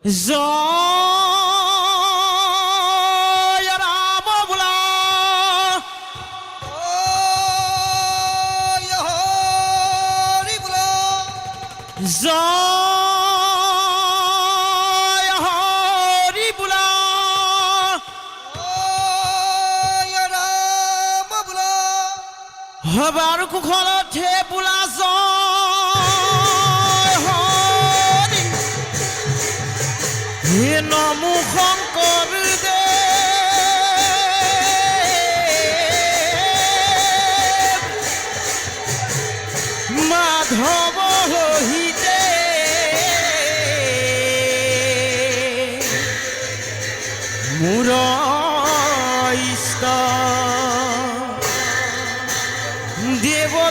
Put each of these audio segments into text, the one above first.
জয় রাম বুলা জয় হরি বুলা জয় হরি বুলা জয় রাম বুলা হবার কুখলতে বুলা জয় হরি হে নমো শংকৰ দেৱ মাধৱ হিতে মোৰ ইষ্ট দেৱ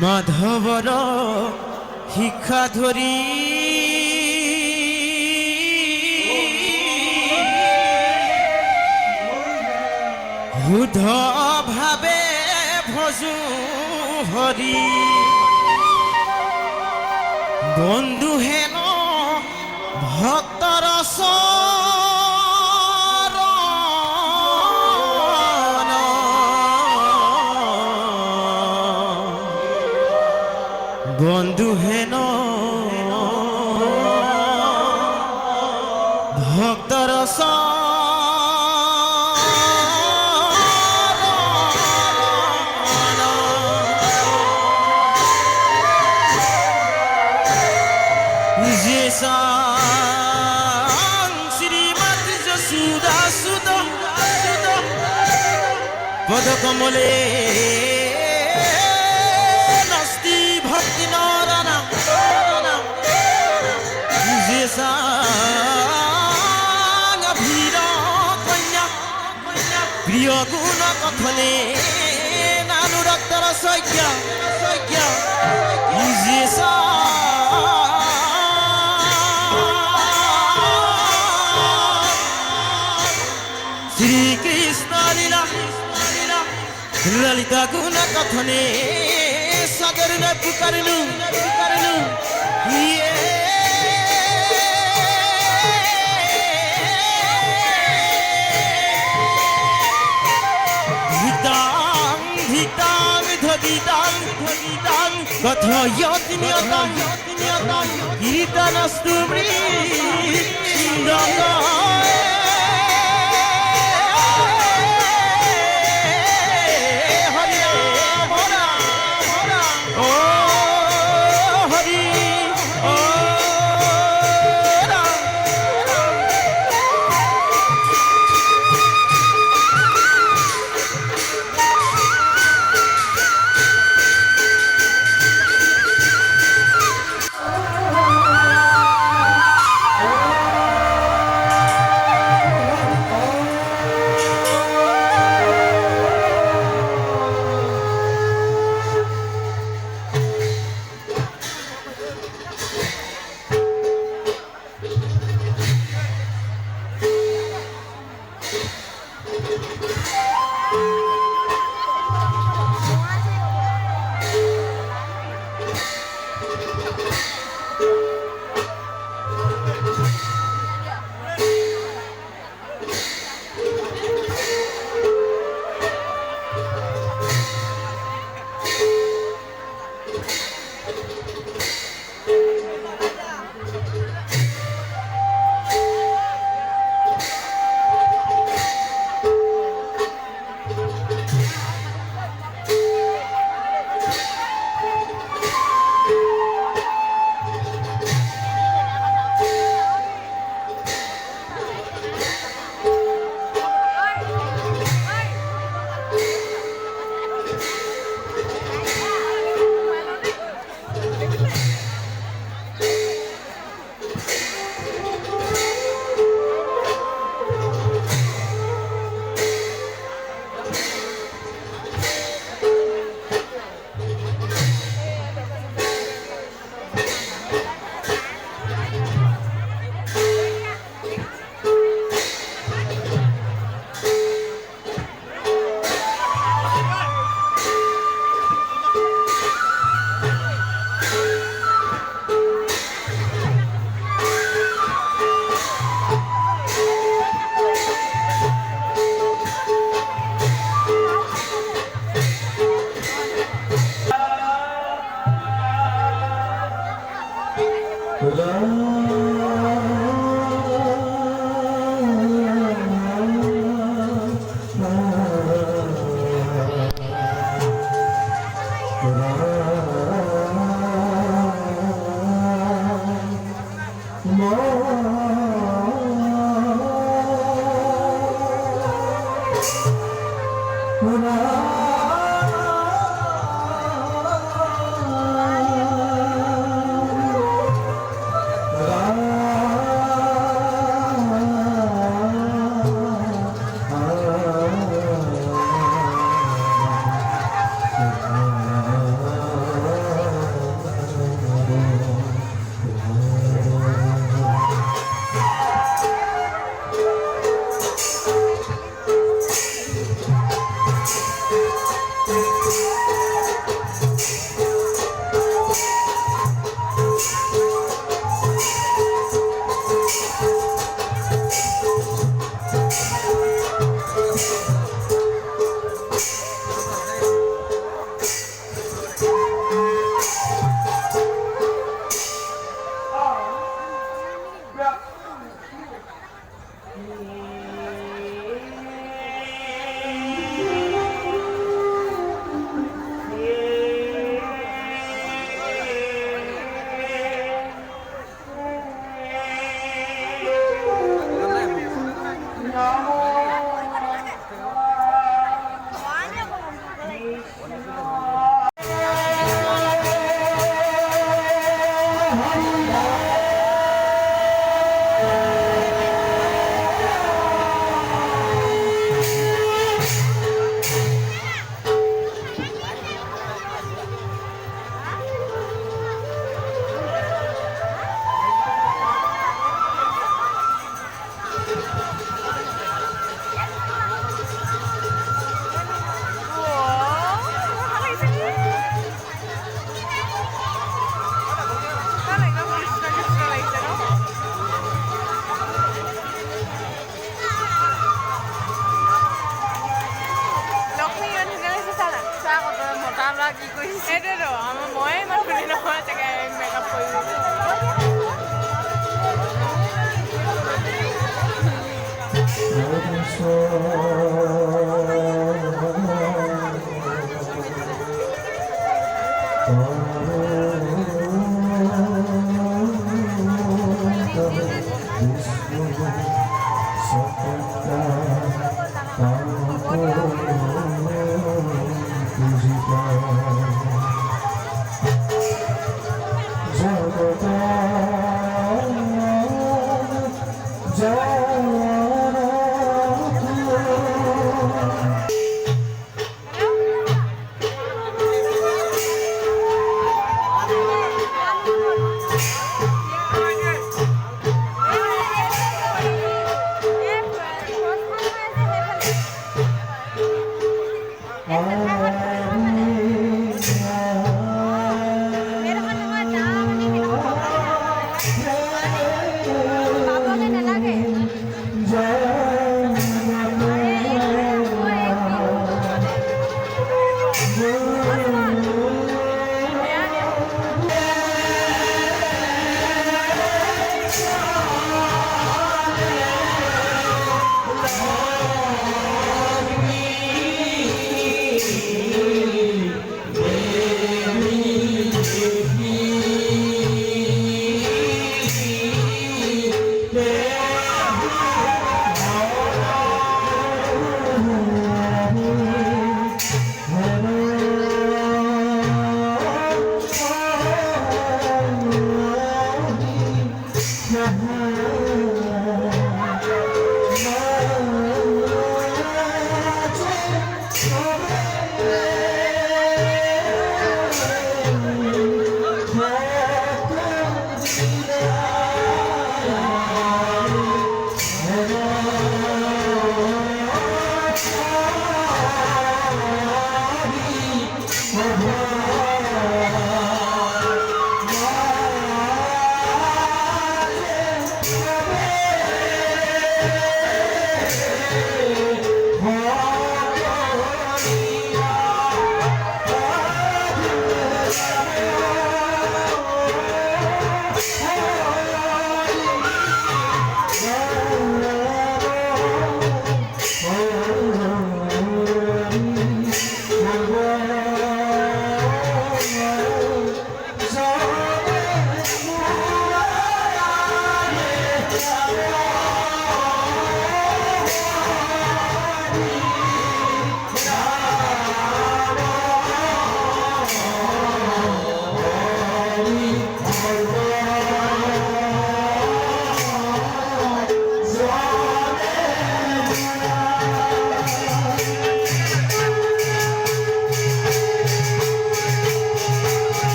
মাধৱৰ শিক্ষা ধৰি শুদ্ধ ভাৱে ভজো হৰি বন্ধু হেন ভক্তৰ বন্ধু হেন ভক্তৰ শ্রীমতী যশোদা সুত পদ কমলে নস্তি ভক্তি নরনা ভীর কন্যা প্রিয় গুণ কথনে নানুরক্তর সৈক্য শ্রীকৃষ্ণ লীলা ললিতা গুণ কথনে সাগর ন পুকারলু ধিতাং ধগিতাং কথয়তি নিয়তাং কীর্তনস্তু মৃদঙ্গ আমরা কি কৰিছো সেইটোৱেতো আমাৰ ময়ে ইমান ধুনীয়া নহয় চাগে মেকআপ কৰি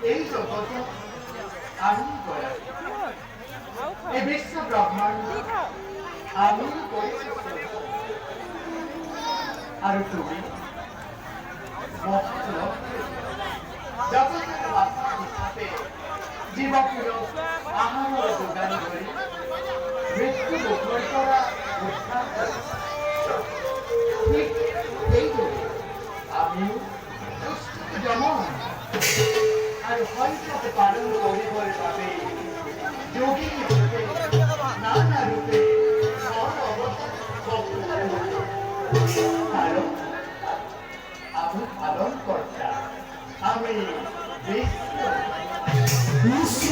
এই জগত আমি গয়া এই বিশ্ব ব্রহ্মাণ্ড আমি আৰু তুমি জগতৰ বাচা হিচাপে জীৱকুলক আহাৰৰ যোগান ধৰি মৃত্যু মুখৰ পৰা উদ্ধাৰ কৰে ঠিক সেইদৰে আমিও যেমন আর হয়তো পালন করিবার বাবে যোগী রূপে নানা রূপে কারণ আমি পালন কর্তা আমি বিশ্ব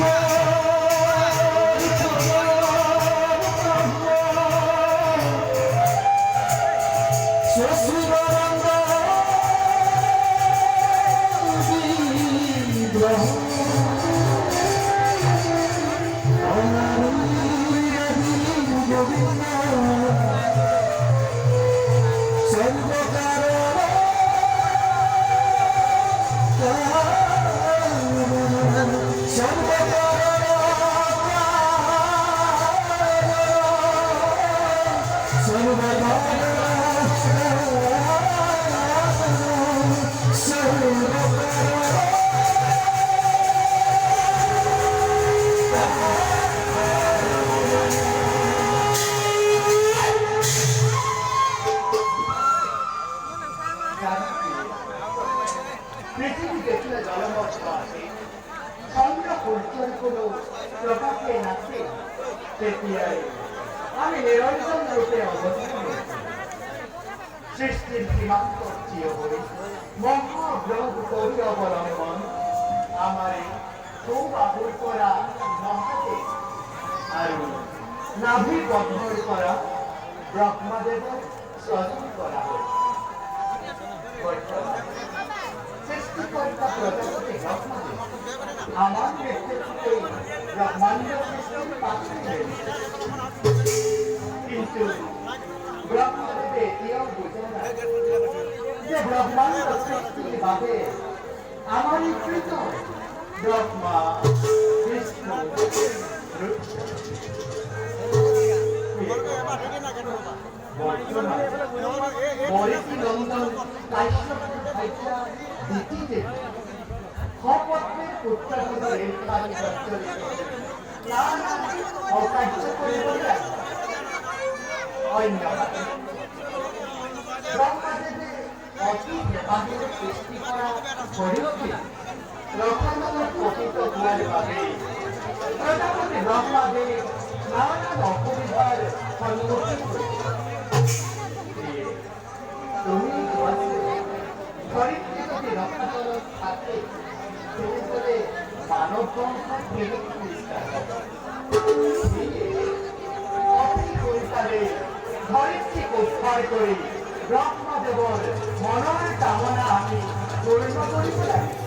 তেতিয়াই আমি নিরঞ্জন রূপে অবতীর্ণ হয়েছি। সৃষ্টির সীমান্ত চির হয়ে মহাগ্রহ করি অবলম্বন আমারে খুব আদর করা মহাদেব আর নাভি বদ্ধর করা ব্রহ্মাদেবের স্বজন করা হয়েছে। সৃষ্টিকর্তা প্রজাপতি ব্রহ্মাদেব আমার নেতৃত্বে ব্রহ্মাণ্ড সৃষ্টির পাশে রয়েছে, কিন্তু ব্রহ্মাদেব এটিও বুঝে না যে ব্রহ্মাণ্ড সৃষ্টির ভাবে আমারই কৃত ব্রহ্মা বিষ্ণু মরিচি নন্দন কাশ্যপ ভাইচা দিতিতে খপত্রের পুত্রপদের কালী প্রচলিত নানা অকার্য করে অন্য ব্রহ্মাদেবের অতি ব্রহ্মাণ্ডের সৃষ্টি করা পরিবর্তে রক্ষান্তর কথিত হওয়ার ভাবে প্রজাপতি ব্রহ্মাদেব নানা অসুবিধার সম্মুখীন তুমি ধরিত্রী যদি রক্ষা করো থাকে তুমি বলে মানব বংশ ফেরত ধরিত্রীকে উদ্ধার করে ব্রহ্মদেবর মনের কামনা আমি পূর্ণ করিতে লাগি।